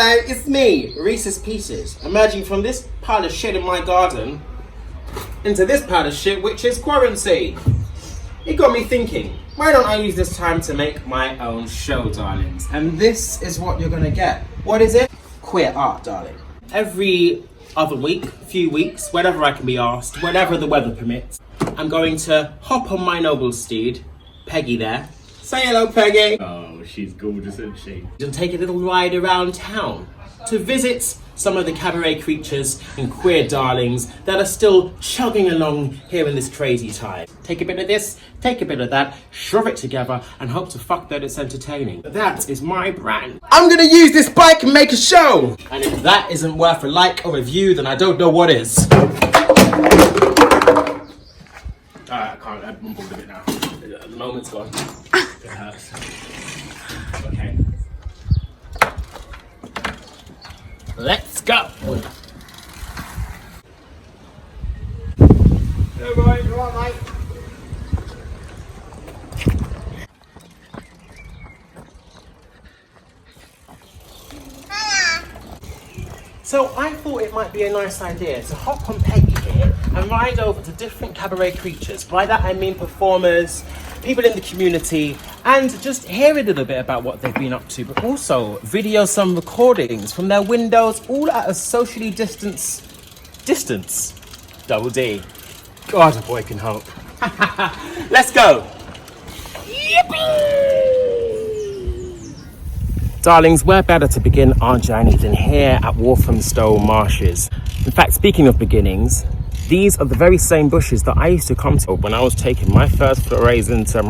Hello, it's me, Rhys'Pieces, emerging from this pile of shit in my garden into this pile of shit, which is quarantine. It got me thinking, why don't I use this time to make my own show, darlings? And this is what you're gonna get. What is it? Queer art, darling. Every other week, few weeks, whenever I can be asked, whenever the weather permits, I'm going to hop on my noble steed, Peggy there. Say hello, Peggy. Oh, she's gorgeous, isn't she? And take a little ride around town to visit some of the cabaret creatures and queer darlings that are still chugging along here in this crazy time. Take a bit of this, take a bit of that, shove it together, and hope to fuck that it's entertaining. That is my brand. I'm gonna use this bike and make a show! And if that isn't worth a like or a view, then I don't know what is. I can't, I'm bored of it now. The moment's gone. It hurts. Okay. Let's go! Hey boy, you alright, mate? So I thought it might be a nice idea to hop on Peggy here and ride over to different cabaret creatures. By that I mean performers, people in the community, and just hear a little bit about what they've been up to, but also video some recordings from their windows, all at a socially distance. Double D. God, a boy can hope. Let's go. Yippee! Darlings, where better to begin our journey than here at Walthamstow Marshes. In fact, speaking of beginnings, these are the very same bushes that I used to come to when I was taking my first flores into...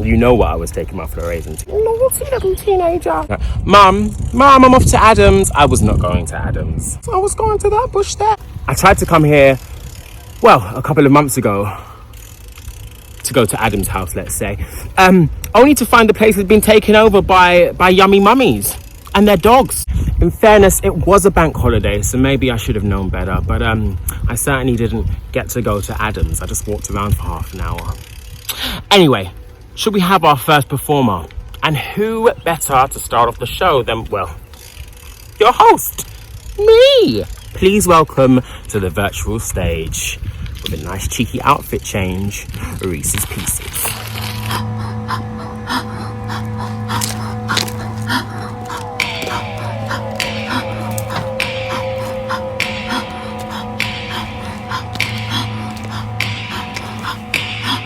You know what I was taking my flores into. Naughty little teenager. Mum, I'm off to Adams. I was not going to Adams. I was going to that bush there. I tried to come here, well, a couple of months ago, to go to Adam's house, let's say, only to find the place had been taken over by yummy mummies and their dogs. In fairness, it was a bank holiday, so maybe I should have known better, but I certainly didn't get to go to Adam's. I just walked around for half an hour. Anyway, should we have our first performer? And who better to start off the show than, well, your host, me! Please welcome to the virtual stage, with a nice cheeky outfit change, Rhys'Pieces.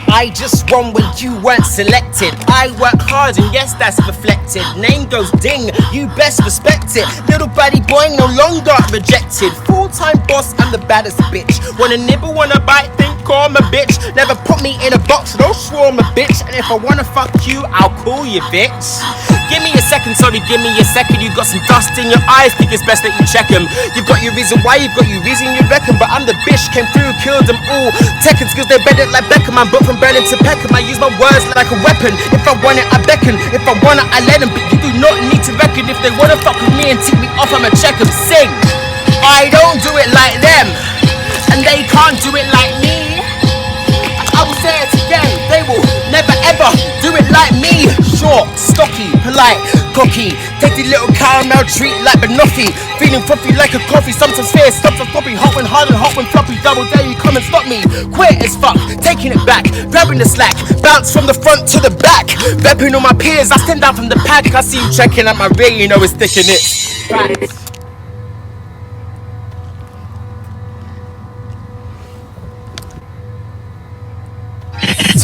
I just won when you weren't selected. I work hard and yes, that's reflected. Name goes ding, you best respect it. Little baddie boy no longer rejected. Full-time boss, I'm the baddest bitch. Wanna nibble, wanna bite, think I'm a bitch. Never put me in a box, don't swarm a bitch. And if I wanna fuck you, I'll call you bitch. Give me a second, sorry, give me a second. You got some dust in your eyes, think it's best that you check them. You've got your reason why, you've got your reason you reckon. But I'm the bitch, came through, killed them all. Tekken skills, they bend it like Beckham. I'm built from Berlin to Peckham. I use my words like a weapon. If I want it, I beckon. If I want it, I let them. But you do not need to reckon. If they wanna fuck with me and tick me off, I'ma check them. Sing. I don't do it like them, and they can't do it like me. I will say it again, they will never ever do it like me. Short, stocky, polite, cocky. Take the little caramel treat like banoffee. Feeling frothy like a coffee. Sometimes fierce, sometimes floppy. Hot when hard and hot when floppy. Double dare you come and stop me. Quick as fuck, taking it back, grabbing the slack. Bounce from the front to the back. Repping all my peers, I stand out from the pack. I see you checking at my rear, you know it's thick in it. Facts.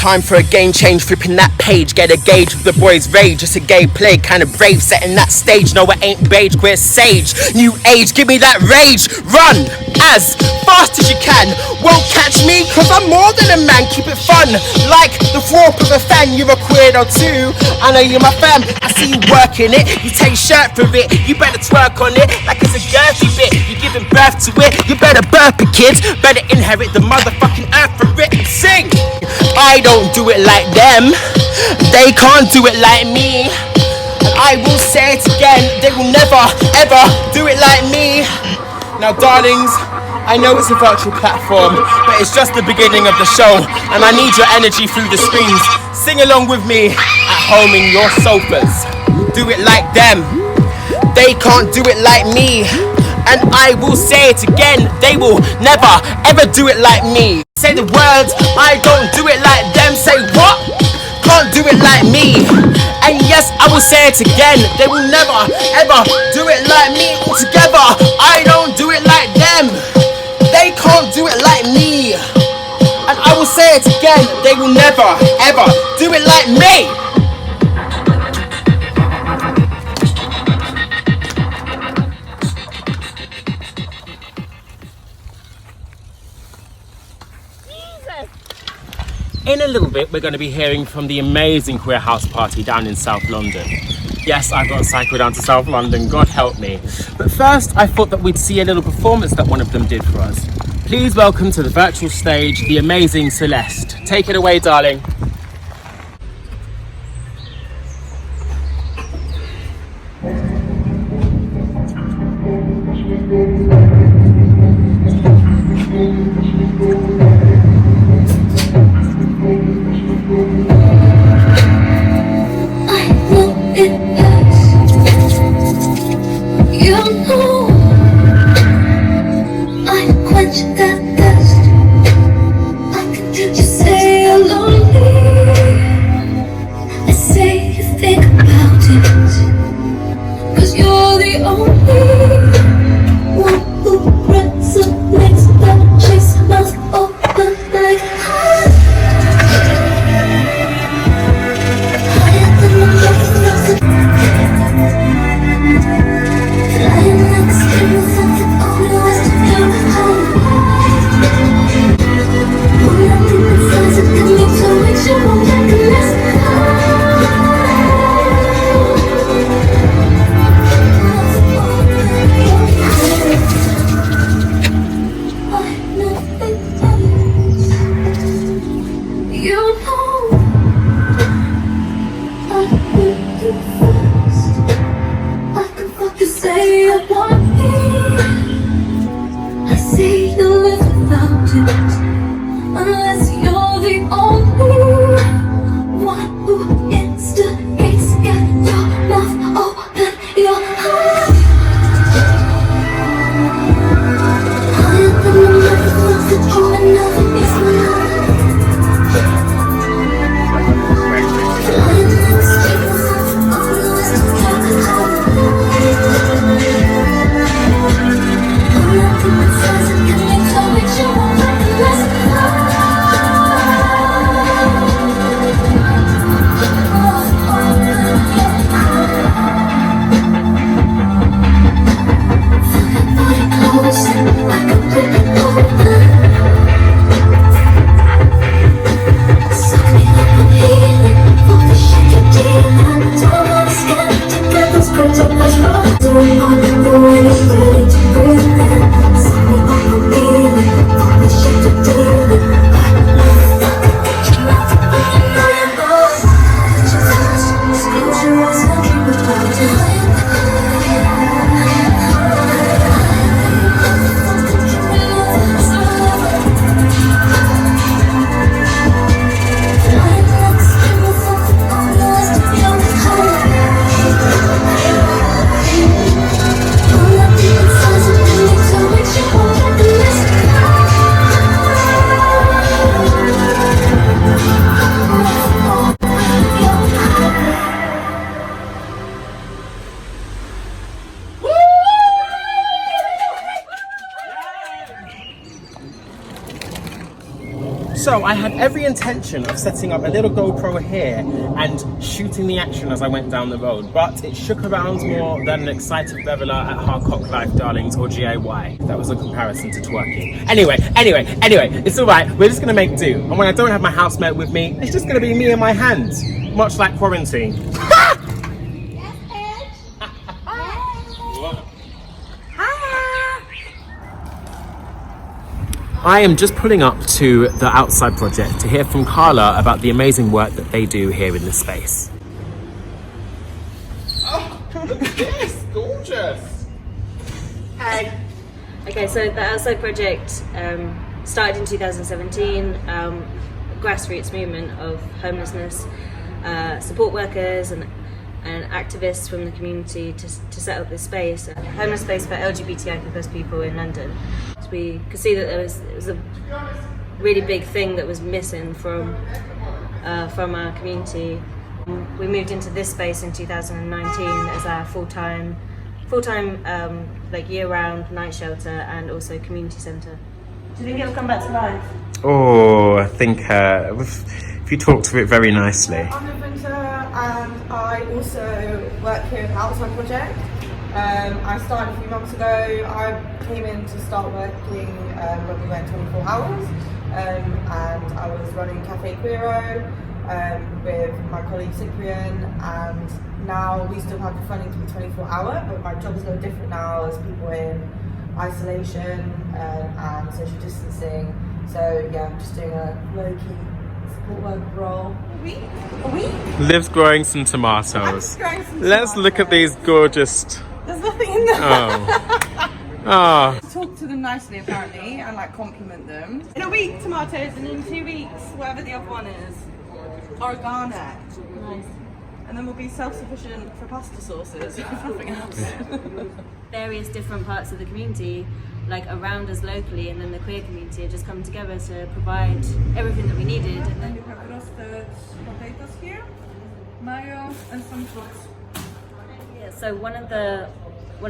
Time for a game change, flipping that page. Get a gauge with the boys' rage. It's a gay play, kind of brave, setting that stage. No, it ain't beige, queer sage. New age, give me that rage. Run as fast as you can. Won't catch me, cause I'm more than a man. Keep it fun, like the warp of a fan. You're a queerdo too, I know you're my fam. I see you working it, you take shirt for it. You better twerk on it, like it's a girthy bit. You're giving birth to it, you better burp it, kids. Better inherit the motherfucking earth for it. Sing! I don't do it like them, they can't do it like me. And I will say it again, they will never ever do it like me. Now darlings, I know it's a virtual platform, but it's just the beginning of the show, and I need your energy through the screens. Sing along with me at home in your sofas. Do it like them, They can't do it like me. And I will say it again, they will never ever do it like me. Say the words, I don't do it like them. Say what? Can't do it like me. And yes, I will say it again, they will never ever do it like me. Altogether, I don't do it like them. They can't do it like me. And I will say it again, they will never ever do it like me. In a little bit, we're going to be hearing from the amazing queer house party down in South London. Yes, I've got to cycle down to South London, God help me. But first, I thought that we'd see a little performance that one of them did for us. Please welcome to the virtual stage, the amazing Celeste. Take it away, darling. So I had every intention of setting up a little GoPro here and shooting the action as I went down the road, but it shook around more than an excited reveller at Hardcock Life Darlings or GAY. That was a comparison to twerking. Anyway, it's alright, we're just gonna make do. And when I don't have my housemate with me, it's just gonna be me and my hands, much like quarantine. I am just pulling up to the outside project to hear from Carla about the amazing work that they do here in this space. Oh, look at this! Gorgeous! Hi. Okay, so the outside project started in 2017, grassroots movement of homelessness, support workers and and activists from the community to set up this space, a homeless space for LGBTIQ+ people in London. So we could see that it was a really big thing that was missing from our community. We moved into this space in 2019 as our full-time like year-round night shelter and also community centre. Do you think it'll come back to life? Oh, I think if you talk to it very nicely. I'm a printer and I also work here with Outside Project. I started a few months ago. I came in to start working when we went 24 hours and I was running Cafe Queero with my colleague Cyprian, and now we still have the funding to be 24 hour, but my job is a little different now as people are in isolation and social distancing. So yeah, I'm just doing a low-key support work role. A week? Liv's growing some tomatoes. I'm just growing some Let's look at these gorgeous... There's nothing in there. Oh. Talk to them nicely apparently and like compliment them. In a week tomatoes and in 2 weeks whatever the other one is, organic. Nice. And then we'll be self-sufficient for pasta sauces, if nothing else. Various different parts of the community, like around us locally, and then the queer community had just come together to provide everything that we needed. And then You have roasted potatoes here, mayo and some fruits. yeah, so one of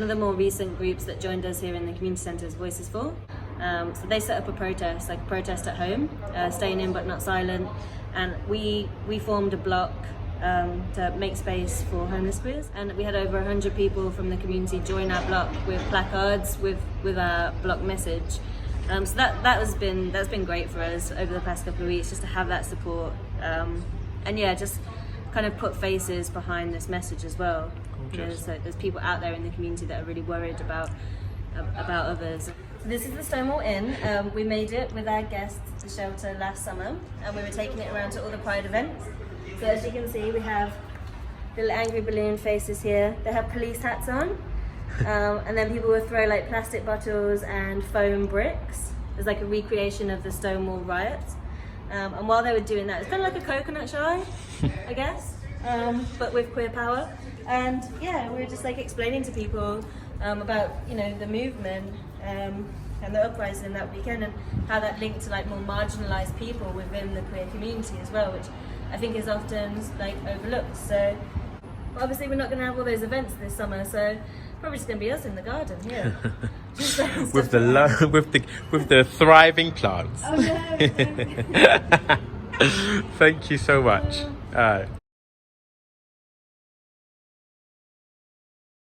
the more recent groups that joined us here in the community centre is Voices For. So they set up a protest, like a protest at home, staying in but not silent, and we formed a block to make space for homeless queers, and we had over 100 people from the community join our block with placards with our block message. So that's been great for us over the past couple of weeks, just to have that support, and yeah, just kind of put faces behind this message as well. So there's people out there in the community that are really worried about others. So this is the Stonewall Inn. We made it with our guests, the shelter, last summer, and we were taking it around to all the Pride events. So as you can see, we have little angry balloon faces here. They have police hats on, and then people will throw like plastic bottles and foam bricks. There's like a recreation of the Stonewall riots. And while they were doing that, it's kind of like a coconut shy, I guess, but with queer power. And yeah, we were just like explaining to people about, you know, the movement and the uprising that weekend, and how that linked to like more marginalised people within the queer community as well, which I think is often like overlooked. So obviously we're not going to have all those events this summer, so probably just going to be us in the garden here. with the thriving plants. Oh no! Thank you so much.